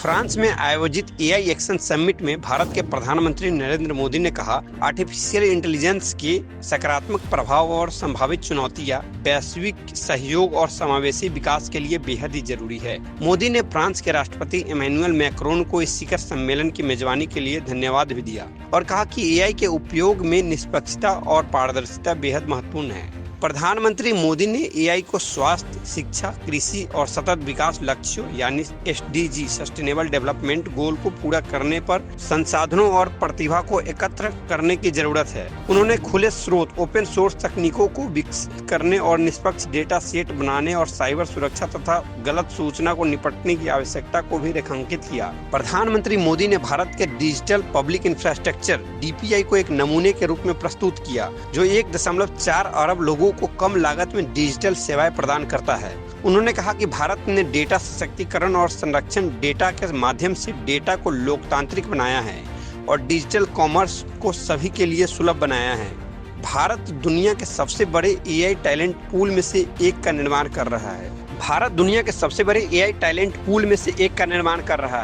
France में आयोजित AI action summit में भारत के प्रधानमंत्री नरेंद्र मोदी ने कहा, आर्टिफिशियल इंटेलिजेंस के सकारात्मक प्रभाव और संभावित चुनौतियां वैश्विक सहयोग और समावेशी विकास के लिए बेहद ही जरूरी है। मोदी ने फ्रांस के राष्ट्रपति इमैनुअल मैक्रोन को इस शिखर सम्मेलन की मेजबानी के लिए धन्यवाद भी दिया और कहा कि एआई के उपयोग में निष्पक्षता और पारदर्शिता बेहद महत्वपूर्ण है। प्रधानमंत्री मोदी ने एआई को स्वास्थ्य, शिक्षा, कृषि और सतत विकास लक्ष्यों यानी एसडीजी सस्टेनेबल डेवलपमेंट गोल को पूरा करने पर संसाधनों और प्रतिभा को एकत्र करने की जरूरत है। उन्होंने खुले स्रोत ओपन सोर्स तकनीकों को विकसित करने और निष्पक्ष डेटा सेट बनाने और साइबर सुरक्षा तथा गलत सूचना को निपटने की आवश्यकता को भी रेखांकित किया। प्रधानमंत्री मोदी ने भारत के डिजिटल पब्लिक इंफ्रास्ट्रक्चर डीपीआई को एक नमूने के रूप में प्रस्तुत किया, जो 1.4 अरब लोगों को कम लागत में डिजिटल सेवाएं प्रदान करता है। उन्होंने कहा कि भारत ने डेटा सशक्तिकरण और संरक्षण डेटा के माध्यम से डेटा को लोकतांत्रिक बनाया है और डिजिटल कॉमर्स को सभी के लिए सुलभ बनाया है। भारत दुनिया के सबसे बड़े एआई टैलेंट पूल में से एक का निर्माण कर रहा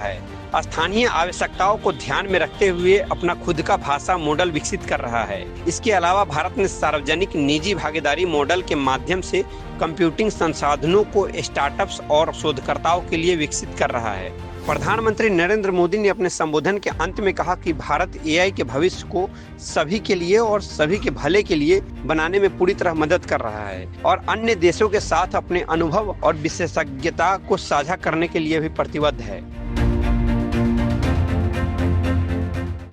है। स्थानीय आवश्यकताओं को ध्यान में रखते हुए अपना खुद का भाषा मॉडल विकसित कर रहा है। इसके अलावा भारत ने सार्वजनिक निजी भागीदारी मॉडल के माध्यम से कंप्यूटिंग संसाधनों को स्टार्टअप्स और शोधकर्ताओं के लिए विकसित कर रहा है। प्रधानमंत्री नरेंद्र मोदी ने अपने संबोधन के अंत में कहा कि भारत एआई के भविष्य को सभी के लिए और सभी के भले के लिए बनाने में पूरी तरह मदद कर रहा है और अन्य देशों के साथ अपने अनुभव और विशेषज्ञता को साझा करने के लिए भी प्रतिबद्ध है।